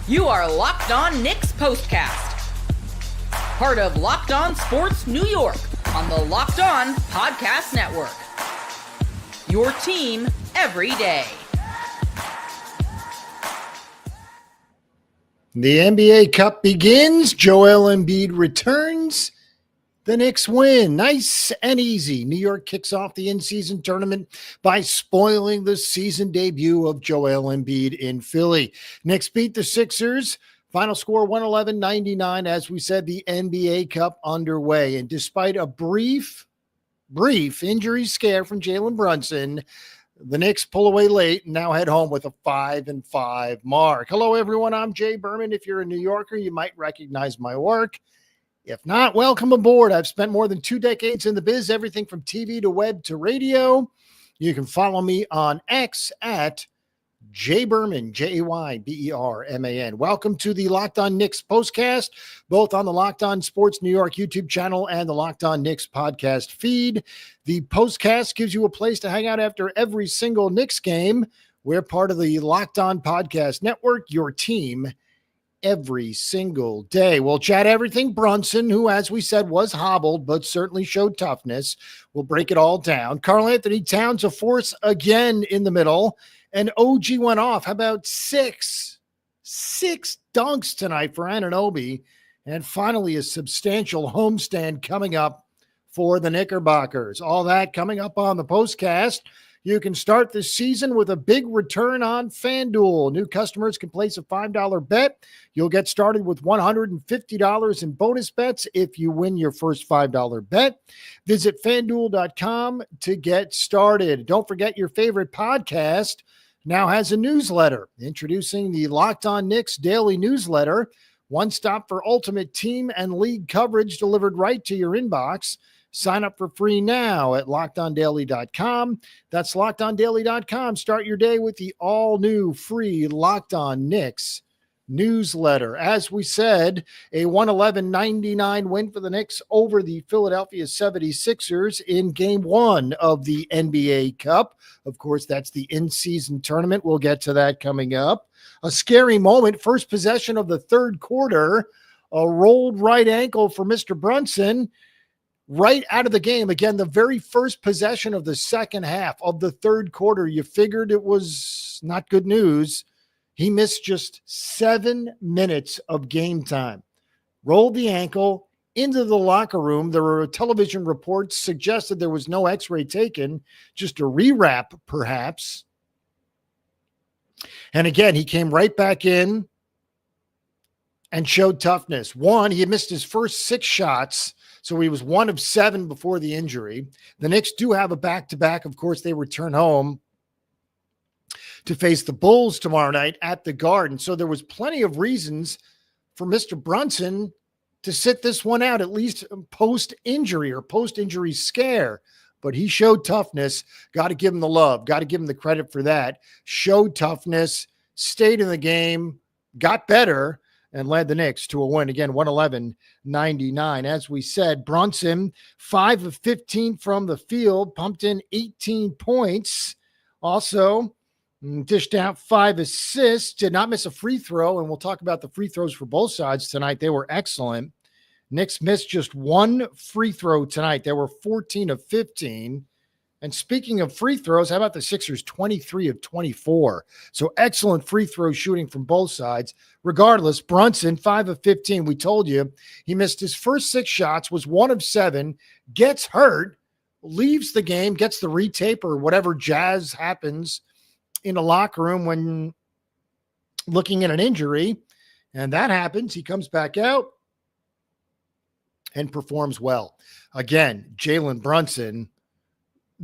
You are Locked On Knicks Postcast, part of Locked On Sports New York on the Locked On Podcast Network. Your team every day. The NBA Cup begins. Joel Embiid returns. The Knicks win. Nice and easy. New York kicks off the in-season tournament by spoiling the season debut of Joel Embiid in Philly. Knicks beat the Sixers. Final score 111-99. As we said, the NBA Cup underway. And despite a brief injury scare from Jalen Brunson, the Knicks pull away late and now head home with a 5-5 mark. Hello, everyone. I'm Jay Berman. If you're a New Yorker, you might recognize my work. If not, welcome aboard. I've spent more than 2 decades in the biz, everything from TV to web to radio. You can follow me on X at jberman, Jayberman. Welcome to the Locked On Knicks Postcast, both on the Locked On Sports New York YouTube channel and the Locked On Knicks podcast feed. The Postcast gives you a place to hang out after every single Knicks game. We're part of the Locked On Podcast Network, your team every single day. We'll chat everything Brunson, who, as we said, was hobbled, but certainly showed toughness. We'll break it all down. Karl-Anthony Towns, a force again in the middle. And OG went off. How about six dunks tonight for Anunoby? And finally, a substantial homestand coming up for the Knickerbockers. All that coming up on the Postcast. You can start this season with a big return on FanDuel. New customers can place a $5 bet. You'll get started with $150 in bonus bets if you win your first $5 bet. Visit FanDuel.com to get started. Don't forget, your favorite podcast now has a newsletter. Introducing the Locked On Knicks Daily Newsletter. One stop for ultimate team and league coverage delivered right to your inbox. Sign up for free now at LockedOnDaily.com. That's LockedOnDaily.com. Start your day with the all-new free Locked On Knicks newsletter. As we said, a 111-99 win for the Knicks over the Philadelphia 76ers in Game 1 of the NBA Cup. Of course, that's the in-season tournament. We'll get to that coming up. A scary moment. First possession of the third quarter. A rolled right ankle for Mr. Brunson. Right out of the game. Again, the very first possession of the second half of the third quarter, you figured it was not good news. He missed just 7 minutes of game time. Rolled the ankle into the locker room. There were television reports suggested there was no x-ray taken, just a rewrap perhaps. And again, he came right back in and showed toughness. One, he had missed his first 6 shots. So he was 1 of 7 before the injury. The Knicks do have a back-to-back. Of course, they return home to face the Bulls tomorrow night at the Garden. So there was plenty of reasons for Mr. Brunson to sit this one out, at least post-injury or post-injury scare. But he showed toughness. Got to give him the love. Got to give him the credit for that. Showed toughness, stayed in the game, got better, and led the Knicks to a win. Again, 111-99. As we said, Brunson, 5 of 15 from the field, pumped in 18 points. Also, dished out 5 assists, did not miss a free throw, and we'll talk about the free throws for both sides tonight. They were excellent. Knicks missed just 1 free throw tonight. They were 14 of 15. And speaking of free throws, how about the Sixers? 23 of 24. So excellent free throw shooting from both sides. Regardless, Brunson, 5 of 15. We told you he missed his first 6 shots, was 1 of 7, gets hurt, leaves the game, gets the retape or whatever jazz happens in a locker room when looking at an injury. And that happens. He comes back out and performs well. Again, Jalen Brunson,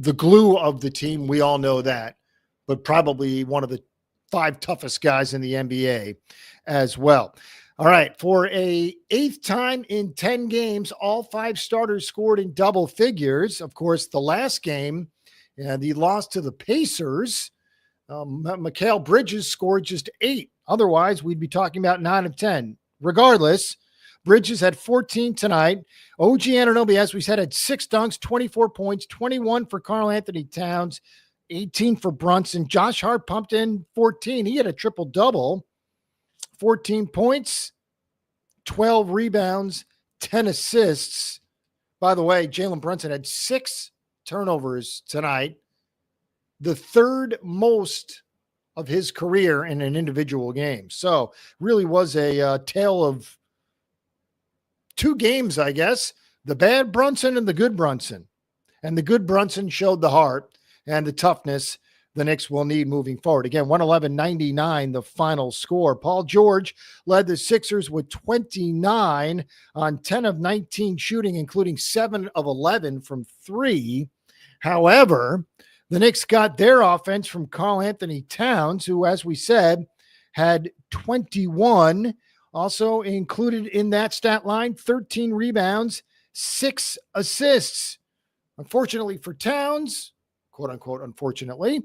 the glue of the team, we all know that, but probably one of the 5 toughest guys in the NBA as well. All right, for a 8th time in 10 games, all 5 starters scored in double figures. Of course, the last game, the loss to the Pacers, Mikal Bridges scored just 8. Otherwise, we'd be talking about 9 of 10. Regardless, Bridges had 14 tonight. OG Anunoby, as we said, had 6 dunks, 24 points, 21 for Karl-Anthony Towns, 18 for Brunson. Josh Hart pumped in 14. He had a triple-double. 14 points, 12 rebounds, 10 assists. By the way, Jalen Brunson had 6 turnovers tonight, the third most of his career in an individual game. So really was a tale of 2 games, I guess. The bad Brunson and the good Brunson. And the good Brunson showed the heart and the toughness the Knicks will need moving forward. Again, 111-99, the final score. Paul George led the Sixers with 29 on 10 of 19 shooting, including 7 of 11 from 3. However, the Knicks got their offense from Karl Anthony Towns, who, as we said, had 21. Also included in that stat line, 13 rebounds, 6 assists. Unfortunately for Towns, quote unquote, unfortunately,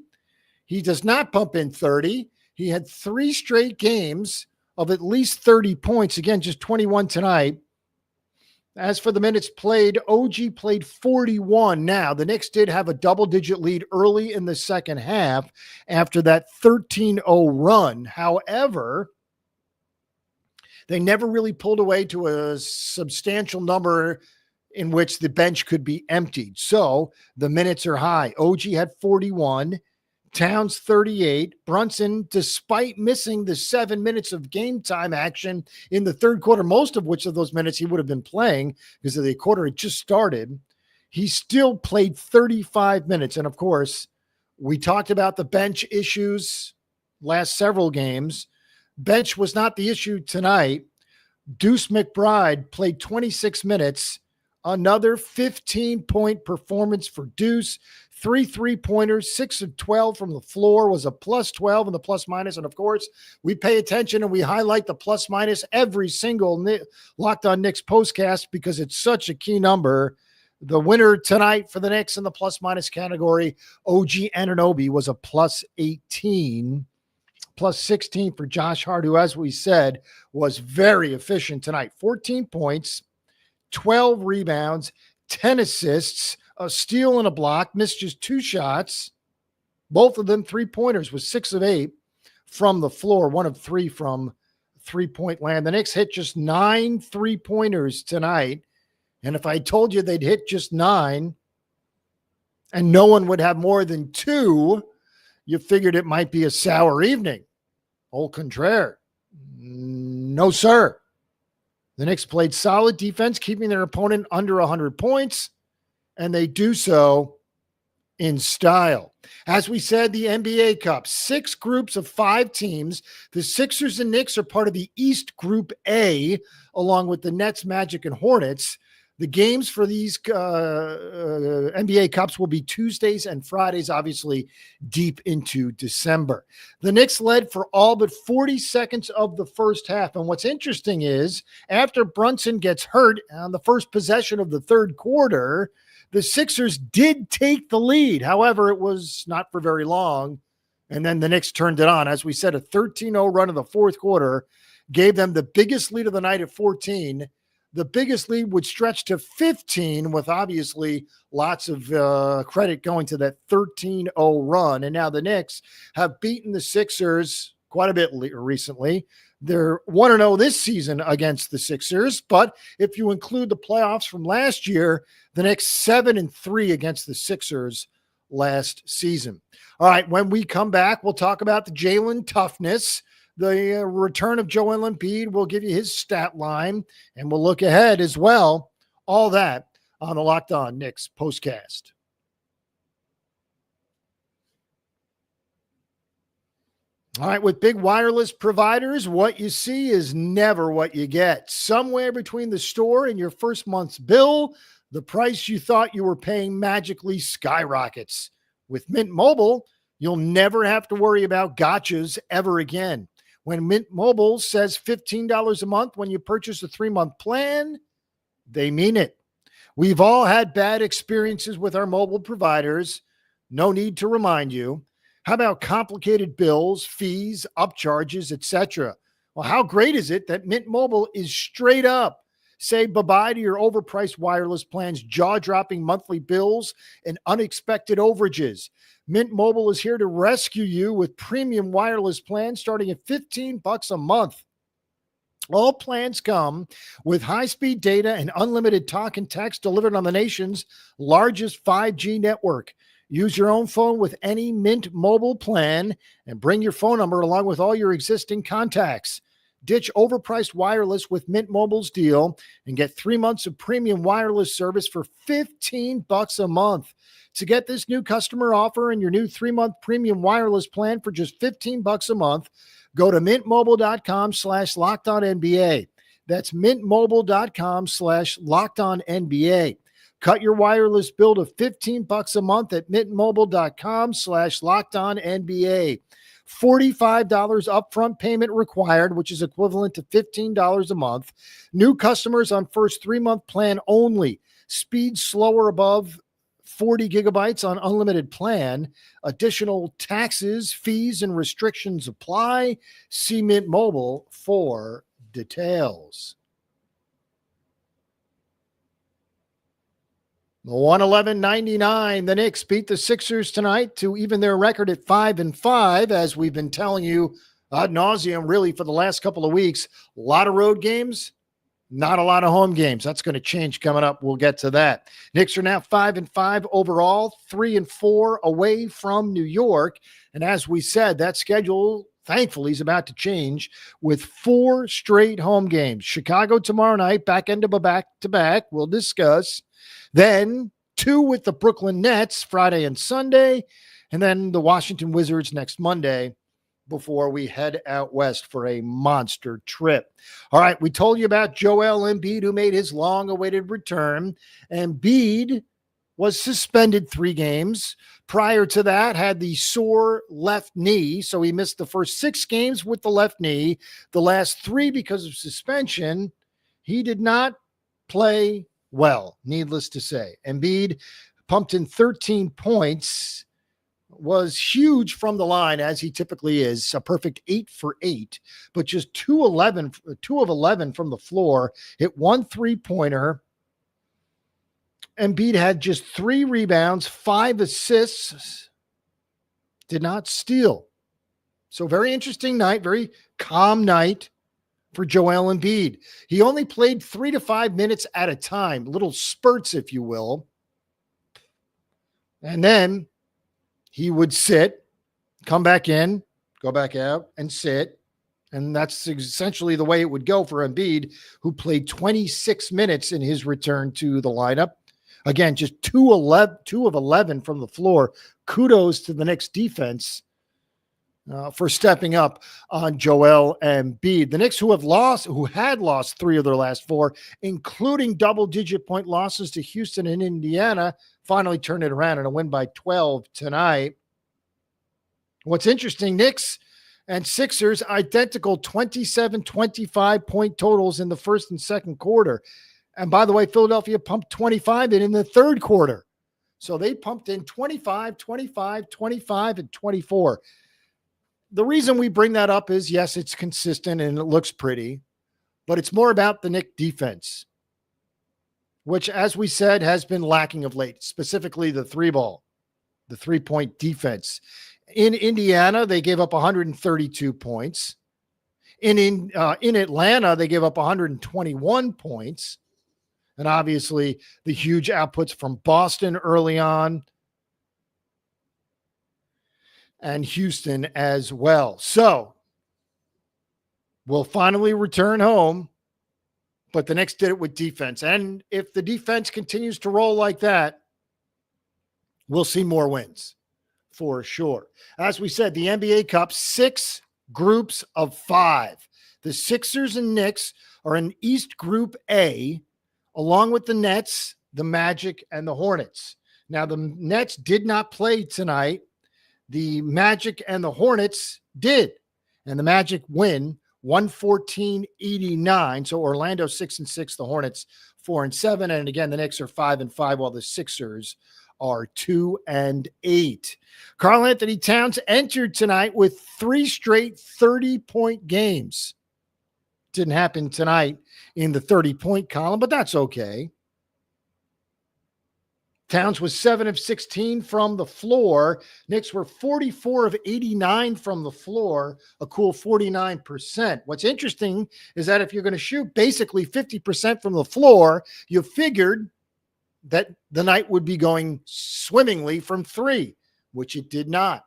he does not pump in 30. He had 3 straight games of at least 30 points. Again, just 21 tonight. As for the minutes played, OG played 41. Now, the Knicks did have a double-digit lead early in the second half after that 13-0 run. However, they never really pulled away to a substantial number in which the bench could be emptied. So the minutes are high. OG had 41, Towns 38. Brunson, despite missing the 7 minutes of game time action in the third quarter, most of which of those minutes he would have been playing because the quarter had just started, he still played 35 minutes. And of course, we talked about the bench issues last several games. Bench was not the issue tonight. Deuce McBride played 26 minutes. Another 15-point performance for Deuce. 3 3-pointers, 6 of 12 from the floor, was a plus 12 in the plus minus. And of course, we pay attention and we highlight the plus minus every single Locked On Knicks postcast because it's such a key number. The winner tonight for the Knicks in the plus minus category, OG Anunoby, was a plus 18. Plus 16 for Josh Hart, who, as we said, was very efficient tonight. 14 points, 12 rebounds, 10 assists, a steal and a block, missed just 2 shots. Both of them 3-pointers, with 6 of 8 from the floor, 1 of 3 from 3-point land. The Knicks hit just 9 3-pointers tonight. And if I told you they'd hit just 9 and no one would have more than 2, you figured it might be a sour evening. Au contraire. No, sir. The Knicks played solid defense, keeping their opponent under 100 points, and they do so in style. As we said, the NBA Cup, 6 groups of 5 teams. The Sixers and Knicks are part of the East Group A, along with the Nets, Magic, and Hornets. The games for these NBA Cups will be Tuesdays and Fridays, obviously deep into December. The Knicks led for all but 40 seconds of the first half. And what's interesting is after Brunson gets hurt on the first possession of the third quarter, the Sixers did take the lead. However, it was not for very long. And then the Knicks turned it on. As we said, a 13-0 run in the fourth quarter gave them the biggest lead of the night at 14. The biggest lead would stretch to 15, with obviously lots of credit going to that 13-0 run. And now the Knicks have beaten the Sixers quite a bit recently. They're 1-0 this season against the Sixers, but if you include the playoffs from last year, the Knicks 7-3 against the Sixers last season. All right, when we come back, we'll talk about the Jalen toughness. The return of Joel Embiid will give you his stat line, and we'll look ahead as well. All that on the Locked On Knicks postcast. All right, with big wireless providers, what you see is never what you get. Somewhere between the store and your first month's bill, the price you thought you were paying magically skyrockets. With Mint Mobile, you'll never have to worry about gotchas ever again. When Mint Mobile says $15 a month when you purchase a 3-month plan, they mean it. We've all had bad experiences with our mobile providers. No need to remind you. How about complicated bills, fees, upcharges, etc.? Well, how great is it that Mint Mobile is straight up? Say bye-bye to your overpriced wireless plans, jaw-dropping monthly bills, and unexpected overages. Mint Mobile is here to rescue you with premium wireless plans starting at $15 a month. All plans come with high-speed data and unlimited talk and text delivered on the nation's largest 5G network. Use your own phone with any Mint Mobile plan and bring your phone number along with all your existing contacts. Ditch overpriced wireless with Mint Mobile's deal and get 3 months of premium wireless service for $15 a month. To get this new customer offer and your new 3-month premium wireless plan for just $15 a month, go to mintmobile.com/LockedOnNBA. That's mintmobile.com/LockedOnNBA. Cut your wireless bill to $15 a month at mintmobile.com/LockedOnNBA. $45 upfront payment required, which is equivalent to $15 a month. New customers on first 3-month plan only. Speed slower above 40 gigabytes on unlimited plan. Additional taxes, fees, and restrictions apply. See Mint Mobile for details. 111.99. The Knicks beat the Sixers tonight to even their record at 5-5, as we've been telling you ad nauseum really for the last couple of weeks. A lot of road games, not a lot of home games. That's going to change coming up. We'll get to that. Knicks are now 5-5 overall, 3-4 away from New York. And as we said, that schedule, thankfully, is about to change with 4 straight home games. Chicago tomorrow night, back end of a back-to-back. We'll discuss. Then 2 with the Brooklyn Nets Friday and Sunday, and then the Washington Wizards next Monday before we head out west for a monster trip. All right, we told you about Joel Embiid, who made his long-awaited return. Embiid was suspended 3 games. Prior to that, had the sore left knee, so he missed the first 6 games with the left knee. The last 3 because of suspension. He did not play well, needless to say. Embiid pumped in 13 points, was huge from the line, as he typically is, a perfect 8 for 8, but just 2 of 11 from the floor, hit 1 3-pointer. Embiid had just 3 rebounds, 5 assists, did not steal. So very interesting night, very calm night for Joel Embiid. He only played 3 to 5 minutes at a time, little spurts, if you will. And then he would sit, come back in, go back out, and sit. And that's essentially the way it would go for Embiid, who played 26 minutes in his return to the lineup. Again, just 2 of 11 from the floor. Kudos to the Knicks defense for stepping up on Joel Embiid. The Knicks, who had lost 3 of their last 4, including double-digit point losses to Houston and Indiana, finally turned it around in a win by 12 tonight. What's interesting, Knicks and Sixers, identical 27-25 point totals in the first and second quarter. And by the way, Philadelphia pumped 25 in the third quarter. So they pumped in 25, 25, 25, and 24. The reason we bring that up is, yes, it's consistent and it looks pretty, but it's more about the Knicks defense, which, as we said, has been lacking of late, specifically the 3-ball, the 3-point defense. In Indiana, they gave up 132 points. In Atlanta, they gave up 121 points. And obviously the huge outputs from Boston early on, and Houston as well. So we'll finally return home, but the Knicks did it with defense. And if the defense continues to roll like that, we'll see more wins for sure. As we said, the NBA Cup, 6 groups of 5. The Sixers and Knicks are in East Group A, along with the Nets, the Magic, and the Hornets. Now, the Nets did not play tonight. The Magic and the Hornets did, and the Magic win 114-89. So Orlando 6-6, the Hornets 4-7, and again the Knicks are 5-5, while the Sixers are 2-8. Karl Anthony Towns entered tonight with 3 straight 30-point games. Didn't happen tonight in the 30-point column, but that's okay. Towns was 7 of 16 from the floor. Knicks were 44 of 89 from the floor, a cool 49%. What's interesting is that if you're going to shoot basically 50% from the floor, you figured that the night would be going swimmingly from three, which it did not.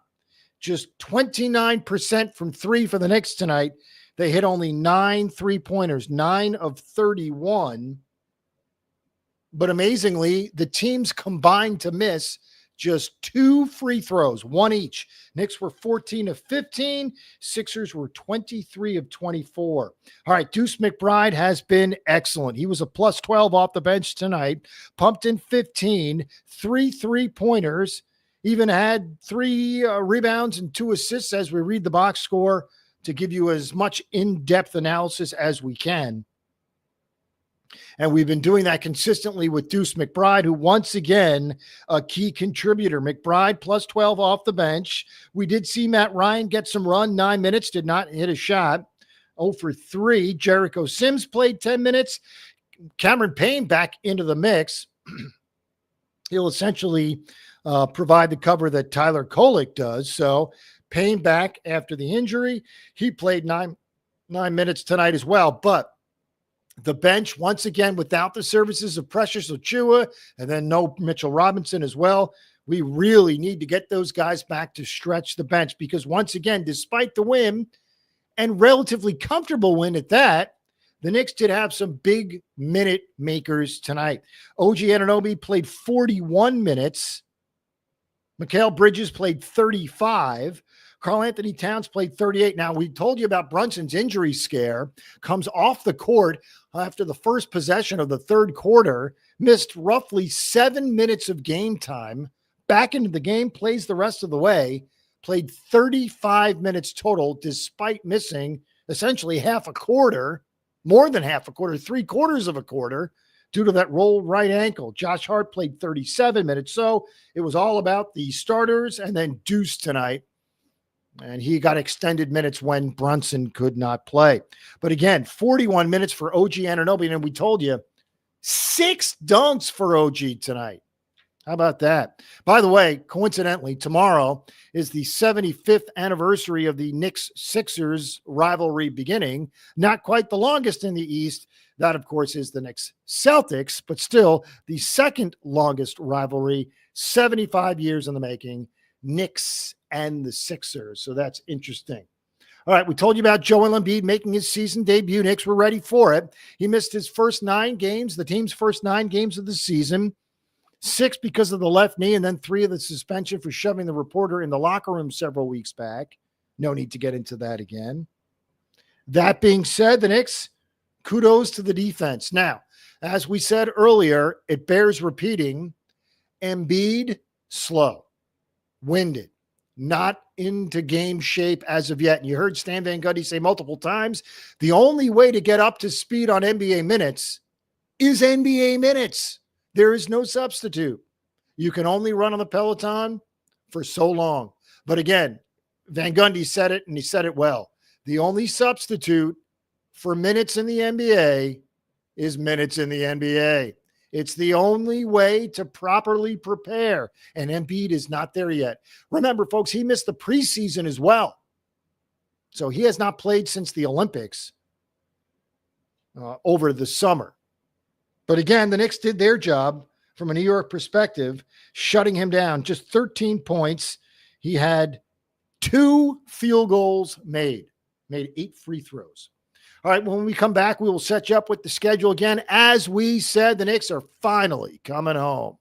Just 29% from three for the Knicks tonight. They hit only 9 3-pointers, 9 of 31. But amazingly, the teams combined to miss just 2 free throws, one each. Knicks were 14 of 15. Sixers were 23 of 24. All right, Deuce McBride has been excellent. He was a plus 12 off the bench tonight, pumped in 15, 3 3-pointers, even had 3 rebounds and 2 assists as we read the box score to give you as much in-depth analysis as we can. And we've been doing that consistently with Deuce McBride, who once again, a key contributor. McBride plus 12 off the bench. We did see Matt Ryan get some run, 9 minutes, did not hit a shot. 0 for 3. Jericho Sims played 10 minutes. Cameron Payne back into the mix. He'll essentially provide the cover that Tyler Kolek does. So Payne back after the injury. He played 9 minutes tonight as well. But the bench, once again, without the services of Precious Achiuwa, and then no Mitchell Robinson as well. We really need to get those guys back to stretch the bench because, once again, despite the win and relatively comfortable win at that, the Knicks did have some big minute makers tonight. OG Anunoby played 41 minutes. Mikal Bridges played 35. Karl Anthony Towns played 38. Now, we told you about Brunson's injury scare. Comes off the court after the first possession of the third quarter. Missed roughly 7 minutes of game time. Back into the game, plays the rest of the way. Played 35 minutes total despite missing essentially half a quarter, more than half a quarter, 3/4 of a quarter due to that rolled right ankle. Josh Hart played 37 minutes. So it was all about the starters and then Deuce tonight. And he got extended minutes when Brunson could not play. But again, 41 minutes for OG Anunoby. And we told you 6 dunks for OG tonight. How about that? By the way, coincidentally, tomorrow is the 75th anniversary of the Knicks-Sixers rivalry beginning. Not quite the longest in the East. That, of course, is the Knicks-Celtics, but still the second longest rivalry, 75 years in the making. Knicks and the Sixers. So that's interesting. All right, we told you about Joel Embiid making his season debut. Knicks were ready for it. He missed his first 9 games, the team's first 9 games of the season. 6 because of the left knee, and then 3 of the suspension for shoving the reporter in the locker room several weeks back. No need to get into that again. That being said, the Knicks, kudos to the defense. Now, as we said earlier, it bears repeating. Embiid, slow. Winded, not into game shape as of yet. And you heard Stan Van Gundy say multiple times, the only way to get up to speed on NBA minutes is NBA minutes. There is no substitute. You can only run on the Peloton for so long. But again, Van Gundy said it, and he said it well. The only substitute for minutes in the NBA is minutes in the NBA. It's the only way to properly prepare, and Embiid is not there yet. Remember, folks, he missed the preseason as well. So he has not played since the Olympics over the summer. But again, the Knicks did their job from a New York perspective, shutting him down. Just 13 points. He had 2 field goals made 8 free throws. All right, when we come back, we will set you up with the schedule again. As we said, the Knicks are finally coming home.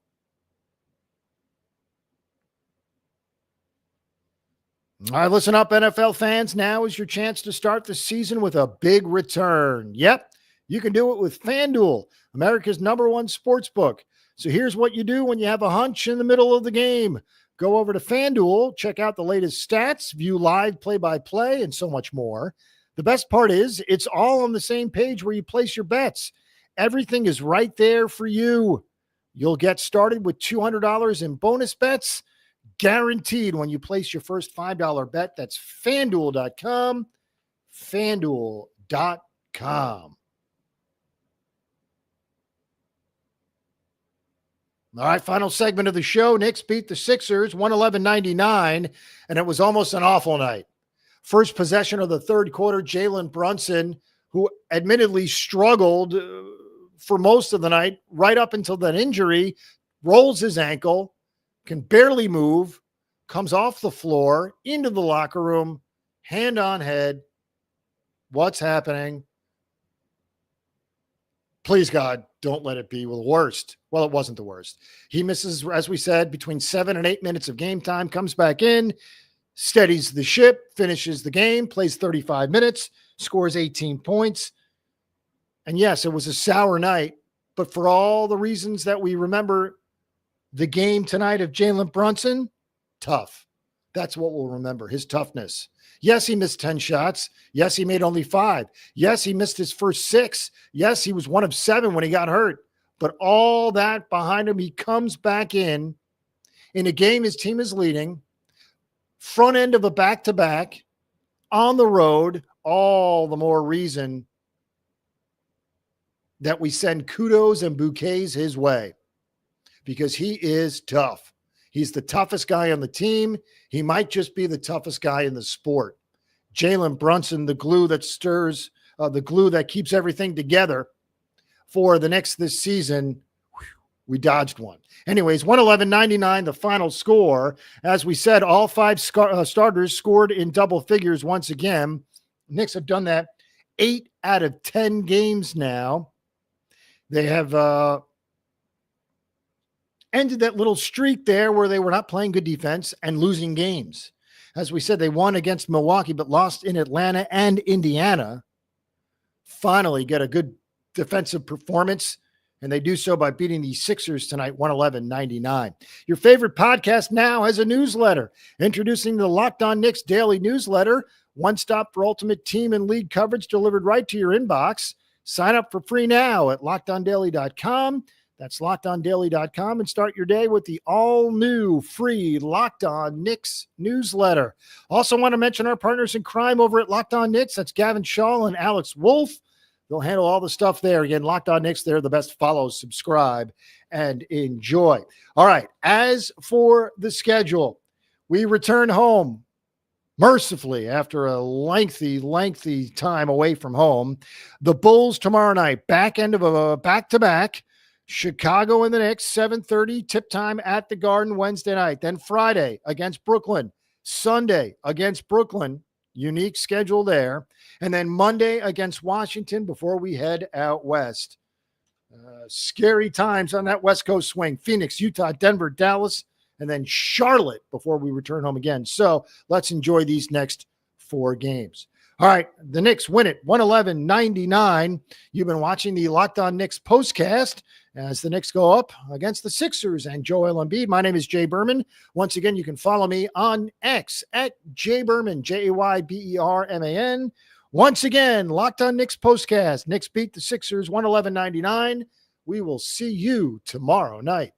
All right, listen up, NFL fans. Now is your chance to start the season with a big return. Yep, you can do it with FanDuel, America's #1 sports book. So here's what you do when you have a hunch in the middle of the game. Go over to FanDuel, check out the latest stats, view live play-by-play, and so much more. The best part is it's all on the same page where you place your bets. Everything is right there for you. You'll get started with $200 in bonus bets guaranteed when you place your first $5 bet. That's FanDuel.com, FanDuel.com. All right, final segment of the show. Knicks beat the Sixers 111-99, and it was almost an awful night. First possession of the third quarter, Jalen Brunson, who admittedly struggled for most of the night, right up until that injury, rolls his ankle, can barely move, comes off the floor, into the locker room, hand on head. What's happening? Please, God, don't let it be the worst. Well, it wasn't the worst. He misses, as we said, between 7 and 8 minutes of game time, comes back in, steadies the ship, finishes the game, plays 35 minutes, scores 18 points. And yes, it was a sour night, but for all the reasons that we remember the game tonight of Jalen Brunson, tough. That's what we'll remember, his toughness. Yes, he missed 10 shots. Yes, he made only 5. Yes, he missed his first 6. Yes, he was 1 of 7 when he got hurt. But all that behind him, he comes back in a game his team is leading, front end of a back-to-back, on the road, all the more reason that we send kudos and bouquets his way because he is tough. He's the toughest guy on the team. He might just be the toughest guy in the sport. Jalen Brunson, the glue that stirs, the glue that keeps everything together for the Knicks this season. We dodged one. Anyways, 111-99, the final score. As we said, all 5 starters scored in double figures once again. Knicks have done that 8 out of 10 games now. They have ended that little streak there where they were not playing good defense and losing games. As we said, they won against Milwaukee, but lost in Atlanta and Indiana. Finally get a good defensive performance, and they do so by beating the Sixers tonight, 111-99. Your favorite podcast now has a newsletter. Introducing the Locked On Knicks Daily Newsletter, one stop for ultimate team and league coverage delivered right to your inbox. Sign up for free now at LockedOnDaily.com. That's LockedOnDaily.com, and start your day with the all-new free Locked On Knicks newsletter. Also want to mention our partners in crime over at Locked On Knicks. That's Gavin Shaw and Alex Wolf. They'll handle all the stuff there. Again, Locked On Knicks, they're the best. Follow, subscribe, and enjoy. All right, as for the schedule, we return home mercifully after a lengthy time away from home. The Bulls tomorrow night, back end of a back-to-back. Chicago and the Knicks, 7:30 tip time at the Garden Wednesday night. Then Friday against Brooklyn. Sunday against Brooklyn. Unique schedule there. And then Monday against Washington before we head out west. Scary times on that West Coast swing. Phoenix, Utah, Denver, Dallas, and then Charlotte before we return home again. So let's enjoy these next 4 games. All right, the Knicks win it, 111-99. You've been watching the Locked On Knicks postcast as the Knicks go up against the Sixers and Joel Embiid. My name is Jay Berman. Once again, you can follow me on X at Jay Berman, Jayberman. Once again, Locked On Knicks postcast. Knicks beat the Sixers 111-99. We will see you tomorrow night.